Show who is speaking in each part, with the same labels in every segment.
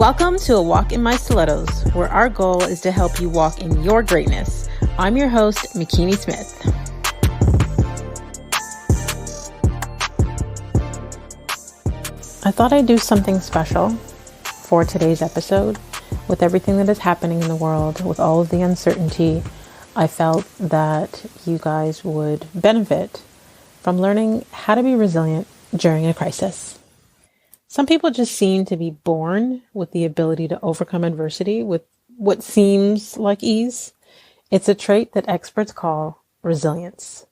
Speaker 1: Welcome to A Walk in My Stilettos, where our goal is to help you walk in your greatness. I'm your host, Makini Smith. I thought I'd do something special for today's episode. With everything that is happening in the world, with all of the uncertainty, I felt that you guys would benefit from learning how to be resilient during a crisis. Some people just seem to be born with the ability to overcome adversity with what seems like ease. It's a trait that experts call resilience.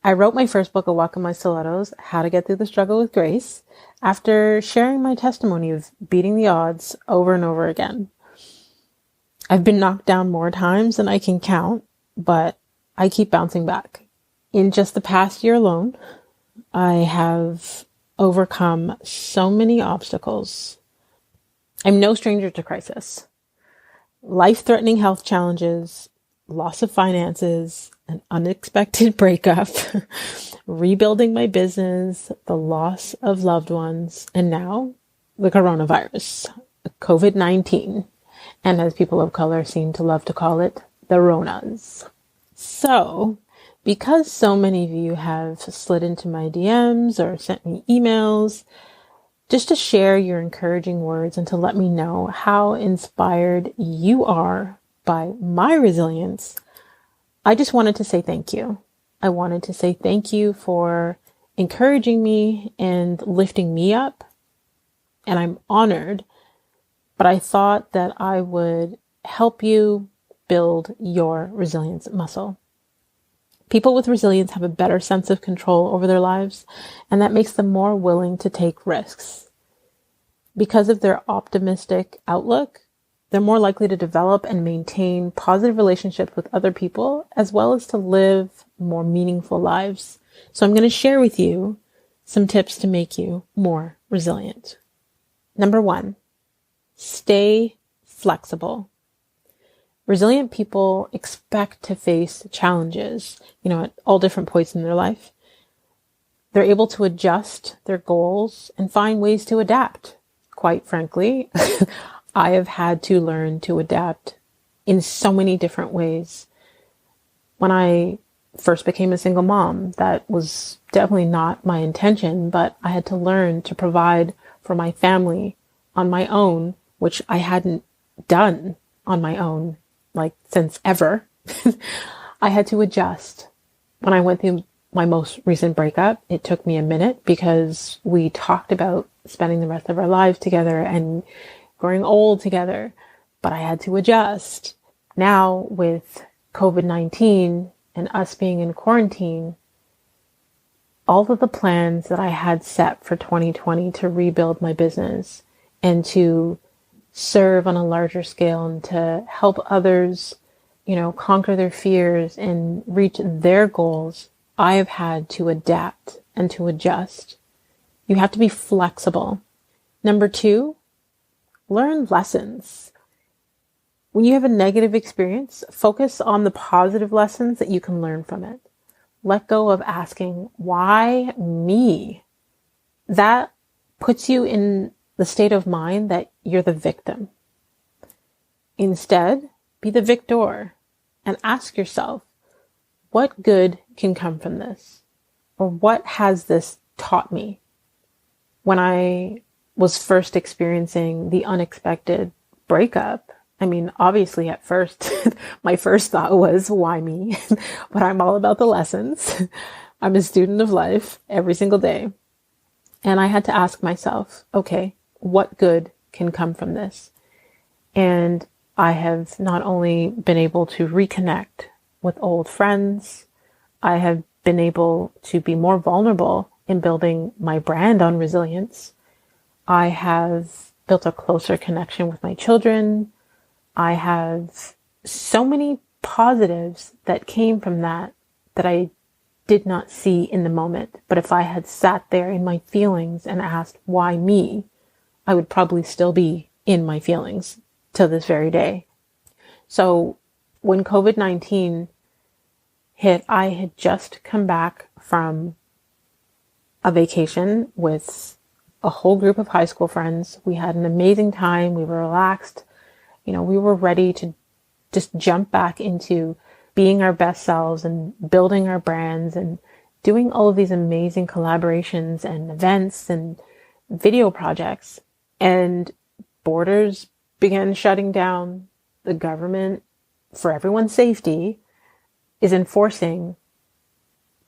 Speaker 1: I wrote my first book, A Walk in My Stilettos, How to Get Through the Struggle with Grace, after sharing my testimony of beating the odds over and over again. I've been knocked down more times than I can count, but I keep bouncing back. In just the past year alone, I have overcome so many obstacles. I'm no stranger to crisis. Life-threatening health challenges, loss of finances, an unexpected breakup, rebuilding my business, the loss of loved ones, and now the coronavirus, COVID-19, and as people of color seem to love to call it, the Ronas. So, because so many of you have slid into my DMs or sent me emails, just to share your encouraging words and to let me know how inspired you are by my resilience, I just wanted to say thank you. I wanted to say thank you for encouraging me and lifting me up. And I'm honored, but I thought that I would help you build your resilience muscle. People with resilience have a better sense of control over their lives, and that makes them more willing to take risks. Because of their optimistic outlook, they're more likely to develop and maintain positive relationships with other people, as well as to live more meaningful lives. So I'm going to share with you some tips to make you more resilient. Number 1, stay flexible. Resilient people expect to face challenges, at all different points in their life. They're able to adjust their goals and find ways to adapt. Quite frankly, I have had to learn to adapt in so many different ways. When I first became a single mom, that was definitely not my intention, but I had to learn to provide for my family on my own, which I hadn't done on my own since ever. I had to adjust. When I went through my most recent breakup, it took me a minute because we talked about spending the rest of our lives together and growing old together, but I had to adjust. Now with COVID-19 and us being in quarantine, all of the plans that I had set for 2020 to rebuild my business and to serve on a larger scale and to help others, conquer their fears and reach their goals, I have had to adapt and to adjust. You have to be flexible. Number 2, learn lessons. When you have a negative experience, focus on the positive lessons that you can learn from it. Let go of asking, why me? That puts you in the state of mind that you're the victim. Instead, be the victor and ask yourself, what good can come from this? Or what has this taught me? When I was first experiencing the unexpected breakup, obviously at first, my first thought was, why me? But I'm all about the lessons. I'm a student of life every single day. And I had to ask myself, okay, what good can come from this? And I have not only been able to reconnect with old friends, I have been able to be more vulnerable in building my brand on resilience. I have built a closer connection with my children. I have so many positives that came from that I did not see in the moment. But if I had sat there in my feelings and asked, why me? I would probably still be in my feelings to this very day. So when COVID-19 hit, I had just come back from a vacation with a whole group of high school friends. We had an amazing time. We were relaxed. We were ready to just jump back into being our best selves and building our brands and doing all of these amazing collaborations and events and video projects. And borders began shutting down. The government, for everyone's safety, is enforcing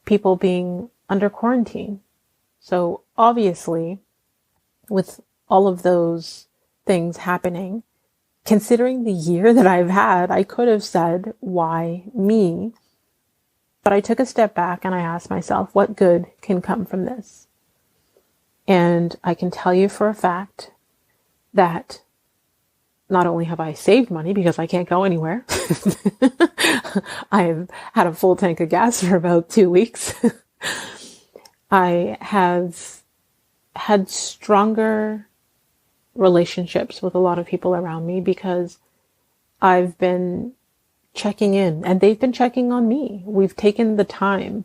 Speaker 1: people being under quarantine. So obviously, with all of those things happening, considering the year that I've had, I could have said, why me? But I took a step back and I asked myself, what good can come from this? And I can tell you for a fact that not only have I saved money because I can't go anywhere, I've had a full tank of gas for about 2 weeks. I have had stronger relationships with a lot of people around me because I've been checking in and they've been checking on me. We've taken the time.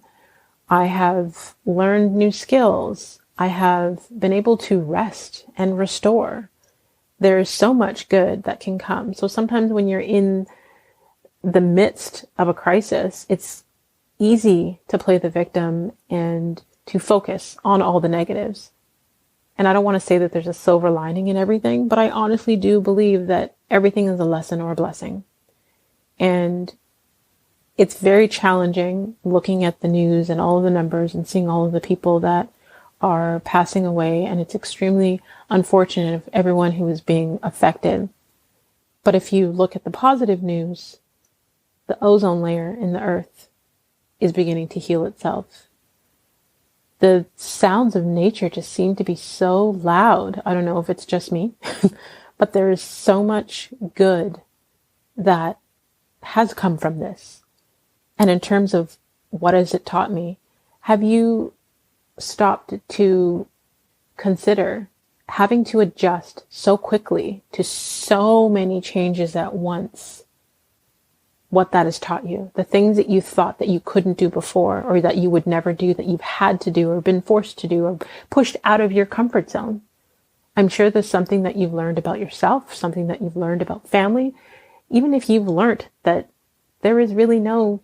Speaker 1: I have learned new skills. I have been able to rest and restore. There is so much good that can come. So sometimes when you're in the midst of a crisis, it's easy to play the victim and to focus on all the negatives. And I don't want to say that there's a silver lining in everything, but I honestly do believe that everything is a lesson or a blessing. And it's very challenging looking at the news and all of the numbers and seeing all of the people that are passing away. And it's extremely unfortunate of everyone who is being affected. But if you look at the positive news, the ozone layer in the earth is beginning to heal itself. The sounds of nature just seem to be so loud. I don't know if it's just me, but there is so much good that has come from this. And in terms of what has it taught me, have you stopped to consider having to adjust so quickly to so many changes at once? What that has taught you, the things that you thought that you couldn't do before or that you would never do, that you've had to do or been forced to do or pushed out of your comfort zone. I'm sure there's something that you've learned about yourself, something that you've learned about family, even if you've learned that there is really no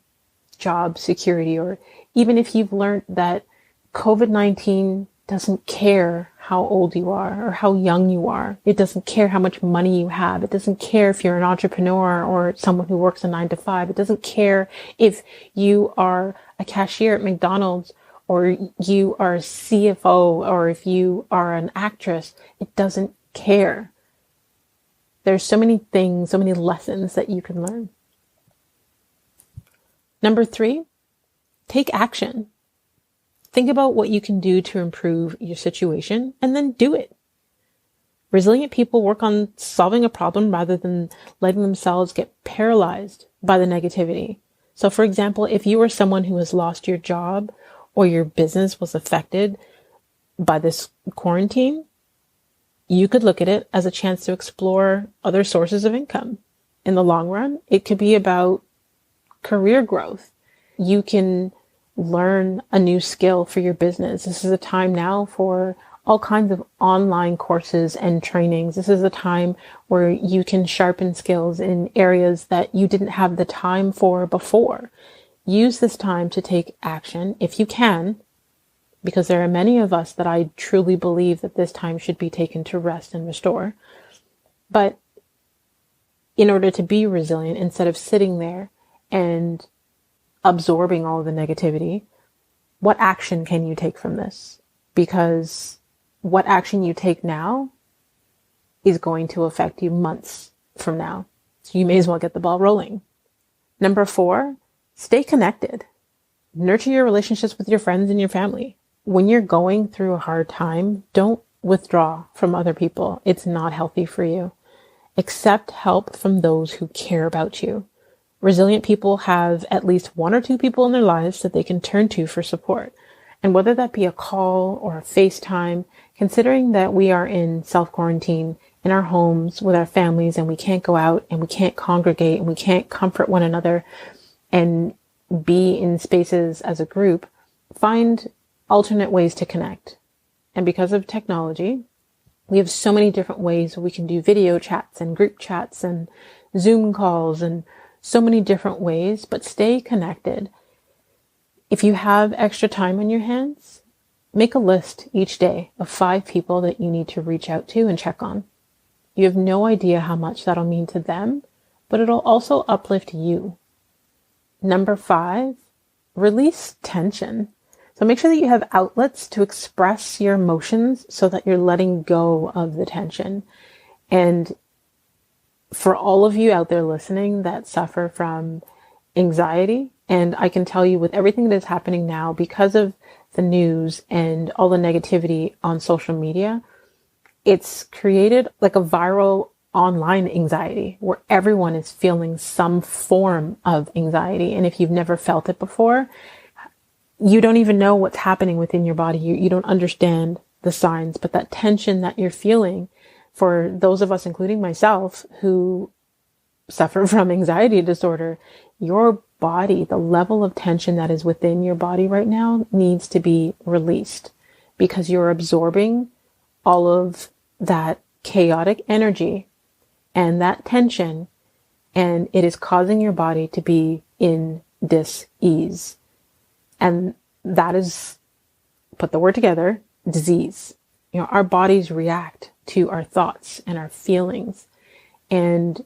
Speaker 1: job security, or even if you've learned that COVID-19 doesn't care how old you are or how young you are. It doesn't care how much money you have. It doesn't care if you're an entrepreneur or someone who works a 9 to 5. It doesn't care if you are a cashier at McDonald's or you are a CFO or if you are an actress. It doesn't care. There's so many things, so many lessons that you can learn. Number 3, take action. Think about what you can do to improve your situation and then do it. Resilient people work on solving a problem rather than letting themselves get paralyzed by the negativity. So for example, if you are someone who has lost your job or your business was affected by this quarantine, you could look at it as a chance to explore other sources of income. In the long run, it could be about career growth. You can learn a new skill for your business. This is a time now for all kinds of online courses and trainings. This is a time where you can sharpen skills in areas that you didn't have the time for before. Use this time to take action if you can, because there are many of us that I truly believe that this time should be taken to rest and restore. But in order to be resilient, instead of sitting there and absorbing all of the negativity, what action can you take from this? Because what action you take now is going to affect you months from now. So you may as well get the ball rolling. Number 4, stay connected. Nurture your relationships with your friends and your family. When you're going through a hard time, don't withdraw from other people. It's not healthy for you. Accept help from those who care about you. Resilient people have at least 1 or 2 people in their lives that they can turn to for support. And whether that be a call or a FaceTime, considering that we are in self-quarantine in our homes with our families and we can't go out and we can't congregate and we can't comfort one another and be in spaces as a group, find alternate ways to connect. And because of technology, we have so many different ways we can do video chats and group chats and Zoom calls and so many different ways, but stay connected. If you have extra time on your hands, make a list each day of 5 people that you need to reach out to and check on. You have no idea how much that'll mean to them, but it'll also uplift you. Number 5, release tension. So make sure that you have outlets to express your emotions so that you're letting go of the tension. And for all of you out there listening that suffer from anxiety, and I can tell you with everything that is happening now because of the news and all the negativity on social media, it's created like a viral online anxiety where everyone is feeling some form of anxiety. And if you've never felt it before, you don't even know what's happening within your body. You don't understand the signs, but that tension that you're feeling, for those of us, including myself, who suffer from anxiety disorder, your body, the level of tension that is within your body right now needs to be released because you're absorbing all of that chaotic energy and that tension, and it is causing your body to be in dis-ease. And that is, put the word together, disease. You know, our bodies react to our thoughts and our feelings, and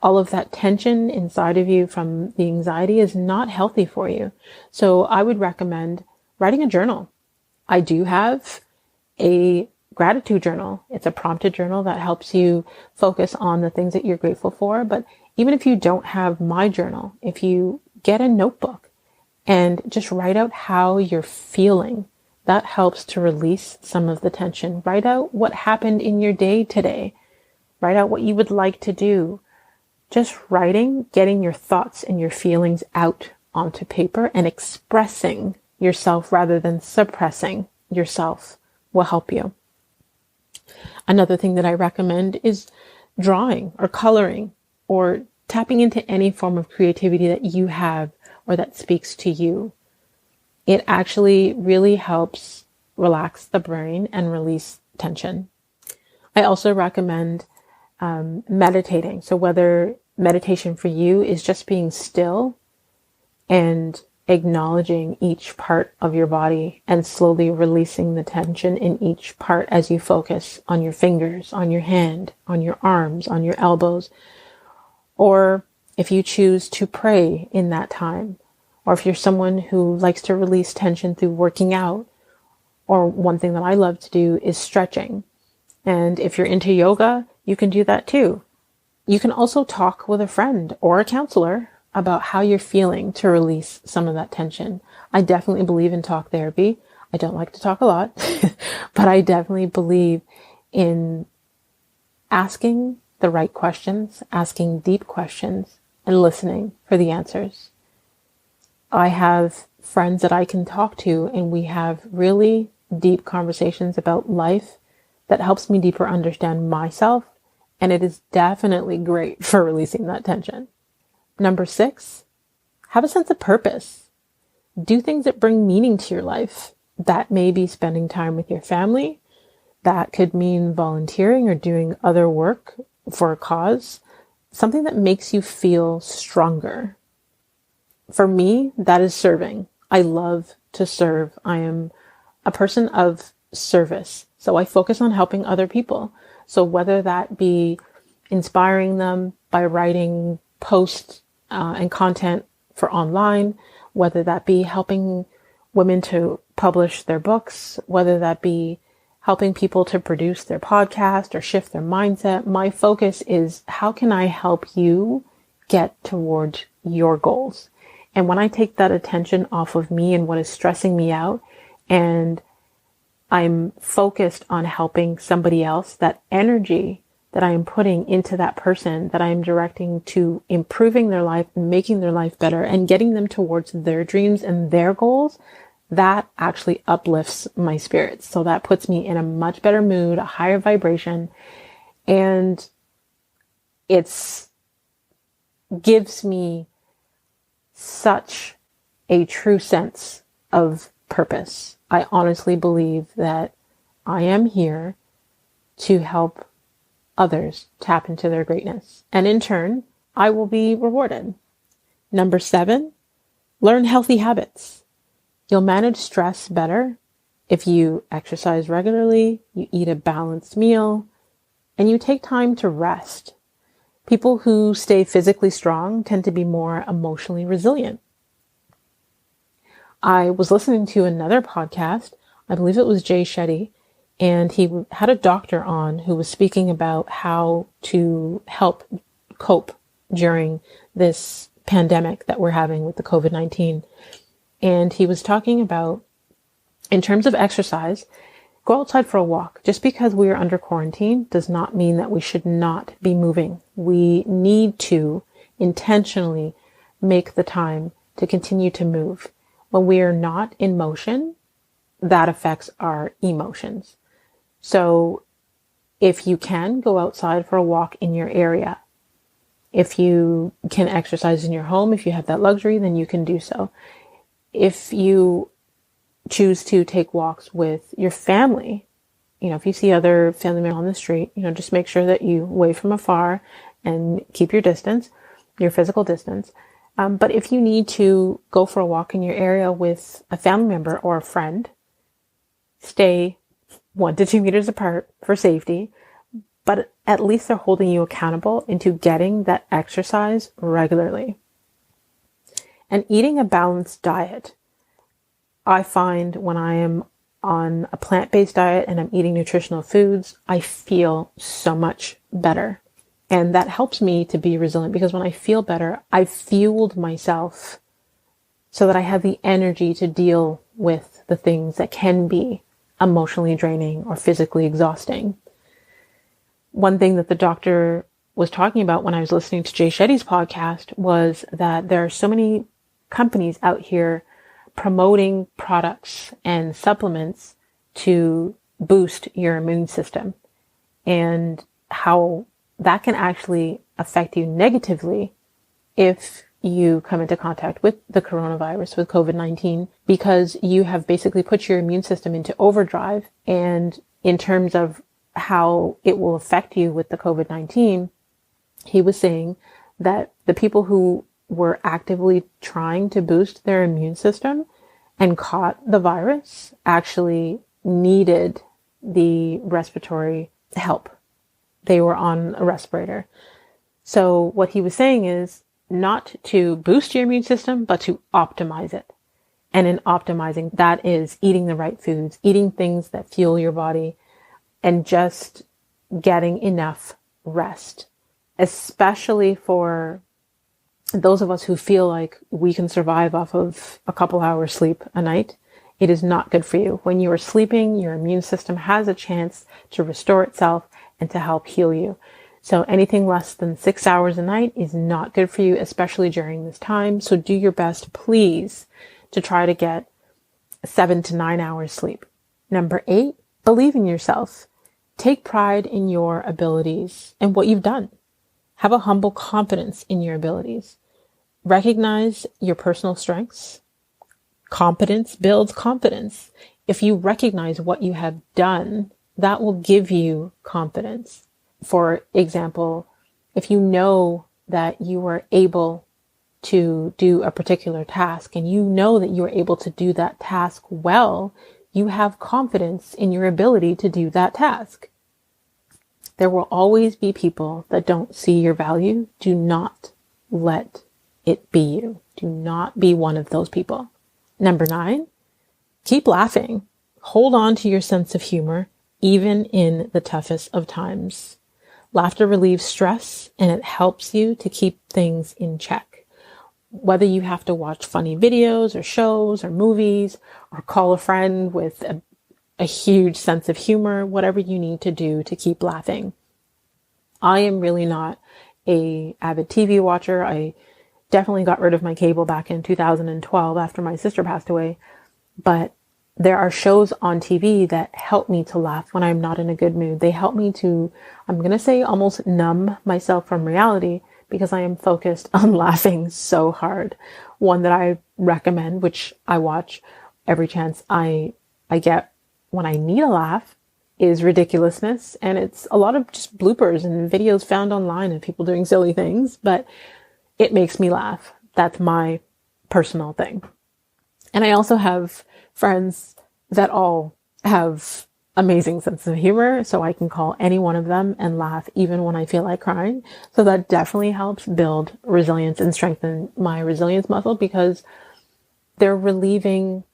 Speaker 1: all of that tension inside of you from the anxiety is not healthy for you. So I would recommend writing a journal. I do have a gratitude journal. It's a prompted journal that helps you focus on the things that you're grateful for. But even if you don't have my journal, if you get a notebook and just write out how you're feeling, that helps to release some of the tension. Write out what happened in your day today. Write out what you would like to do. Just writing, getting your thoughts and your feelings out onto paper and expressing yourself rather than suppressing yourself will help you. Another thing that I recommend is drawing or coloring or tapping into any form of creativity that you have or that speaks to you. It actually really helps relax the brain and release tension. I also recommend meditating. So whether meditation for you is just being still and acknowledging each part of your body and slowly releasing the tension in each part as you focus on your fingers, on your hand, on your arms, on your elbows. Or if you choose to pray in that time, or if you're someone who likes to release tension through working out, or one thing that I love to do is stretching. And if you're into yoga, you can do that too. You can also talk with a friend or a counselor about how you're feeling to release some of that tension. I definitely believe in talk therapy. I don't like to talk a lot, but I definitely believe in asking the right questions, asking deep questions, and listening for the answers. I have friends that I can talk to, and we have really deep conversations about life that helps me deeper understand myself, and it is definitely great for releasing that tension. Number 6, have a sense of purpose. Do things that bring meaning to your life. That may be spending time with your family. That could mean volunteering or doing other work for a cause. Something that makes you feel stronger. For me, that is serving. I love to serve. I am a person of service. So I focus on helping other people. So whether that be inspiring them by writing posts and content for online, whether that be helping women to publish their books, whether that be helping people to produce their podcast or shift their mindset, my focus is how can I help you get towards your goals? And when I take that attention off of me and what is stressing me out, and I'm focused on helping somebody else, that energy that I am putting into that person, that I am directing to improving their life and making their life better and getting them towards their dreams and their goals, that actually uplifts my spirits. So that puts me in a much better mood, a higher vibration, and gives me such a true sense of purpose. I honestly believe that I am here to help others tap into their greatness. And in turn, I will be rewarded. Number 7, learn healthy habits. You'll manage stress better if you exercise regularly, you eat a balanced meal, and you take time to rest. People who stay physically strong tend to be more emotionally resilient. I was listening to another podcast, I believe it was Jay Shetty, and he had a doctor on who was speaking about how to help cope during this pandemic that we're having with the COVID-19. And he was talking about, in terms of exercise, go outside for a walk. Just because we are under quarantine does not mean that we should not be moving. We need to intentionally make the time to continue to move. When we are not in motion, that affects our emotions. So if you can, go outside for a walk in your area. If you can exercise in your home, if you have that luxury, then you can do so. If you choose to take walks with your family, if you see other family members on the street, just make sure that you wave from afar and keep your distance, your physical distance. But if you need to go for a walk in your area with a family member or a friend, stay 1 to 2 meters apart for safety, but at least they're holding you accountable into getting that exercise regularly. And eating a balanced diet. I find when I am on a plant-based diet and I'm eating nutritional foods, I feel so much better. And that helps me to be resilient because when I feel better, I've fueled myself so that I have the energy to deal with the things that can be emotionally draining or physically exhausting. One thing that the doctor was talking about when I was listening to Jay Shetty's podcast was that there are so many companies out here promoting products and supplements to boost your immune system, and how that can actually affect you negatively if you come into contact with the coronavirus, with COVID-19, because you have basically put your immune system into overdrive. And in terms of how it will affect you with the COVID-19, he was saying that the people who were actively trying to boost their immune system and caught the virus actually needed the respiratory help. They were on a respirator. So what he was saying is not to boost your immune system, but to optimize it. And in optimizing, that is eating the right foods, eating things that fuel your body, and just getting enough rest, especially for those of us who feel like we can survive off of a couple hours sleep a night. It is not good for you. When you are sleeping, your immune system has a chance to restore itself and to help heal you. So anything less than 6 hours a night is not good for you, especially during this time. So do your best, please, to try to get 7 to 9 hours sleep. Number 8, believe in yourself. Take pride in your abilities and what you've done. Have a humble confidence in your abilities. Recognize your personal strengths. Competence builds confidence. If you recognize what you have done, that will give you confidence. For example, if you know that you are able to do a particular task and you know that you are able to do that task well, you have confidence in your ability to do that task. There will always be people that don't see your value. Do not let it be you. Do not be one of those people. Number 9, keep laughing. Hold on to your sense of humor, even in the toughest of times. Laughter relieves stress and it helps you to keep things in check. Whether you have to watch funny videos or shows or movies or call a friend with a huge sense of humor, whatever you need to do to keep laughing. I am really not a avid TV watcher. I definitely got rid of my cable back in 2012 after my sister passed away. But there are shows on TV that help me to laugh when I'm not in a good mood. They help me to, I'm going to say, almost numb myself from reality because I am focused on laughing so hard. One that I recommend, which I watch every chance I get when I need a laugh, is ridiculousness, and it's a lot of just bloopers and videos found online of people doing silly things, but it makes me laugh. That's my personal thing. And I also have friends that all have amazing sense of humor, so I can call any one of them and laugh even when I feel like crying. So that definitely helps build resilience and strengthen my resilience muscle, because they're relieving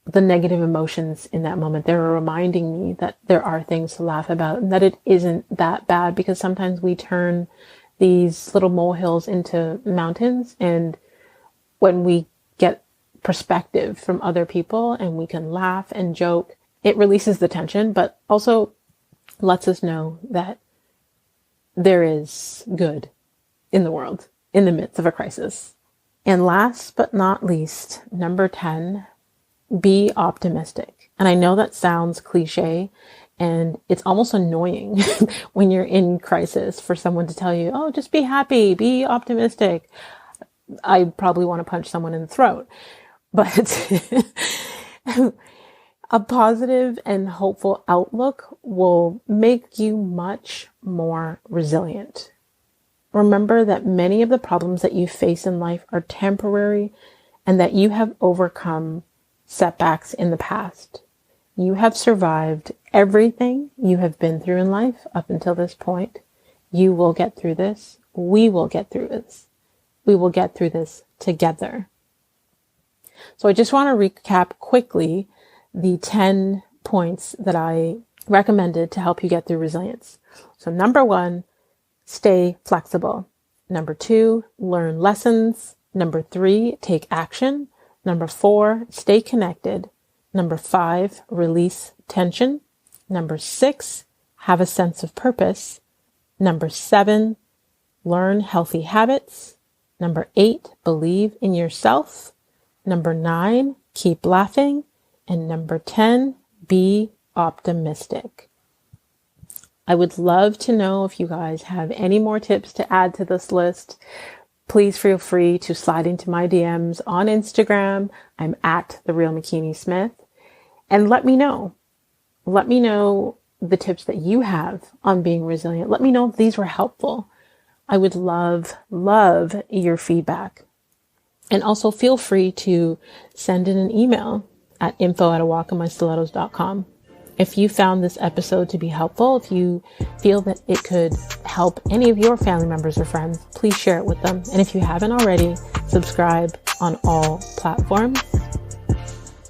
Speaker 1: the negative emotions in that moment. They're reminding me that there are things to laugh about and that it isn't that bad, because sometimes we turn these little molehills into mountains, and when we get perspective from other people and we can laugh and joke, it releases the tension, but also lets us know that there is good in the world in the midst of a crisis. And last but not least, number 10, be optimistic. And I know that sounds cliche, and it's almost annoying when you're in crisis for someone to tell you, oh, just be happy, be optimistic. I probably want to punch someone in the throat. But a positive and hopeful outlook will make you much more resilient. Remember that many of the problems that you face in life are temporary, and that you have overcome setbacks in the past. You have survived everything you have been through in life up until this point. You will get through this. We will get through this. We will get through this together. So I just want to recap quickly the 10 points that I recommended to help you get through resilience. So number 1, stay flexible. Number 2, learn lessons. Number 3, take action. Number 4, stay connected. Number 5, release tension. Number 6, have a sense of purpose. Number 7, learn healthy habits. Number 8, believe in yourself. Number 9, keep laughing. And number 10, be optimistic. I would love to know if you guys have any more tips to add to this list. Please feel free to slide into my DMs on Instagram. I'm at @TheRealMakini Smith. And let me know. Let me know the tips that you have on being resilient. Let me know if these were helpful. I would love your feedback. And also feel free to send in an email at info@awalkinmystilettos.com. If you found this episode to be helpful, if you feel that it could help any of your family members or friends, please share it with them. And if you haven't already, subscribe on all platforms.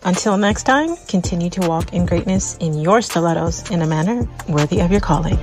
Speaker 1: Until next time, continue to walk in greatness in your stilettos in a manner worthy of your calling.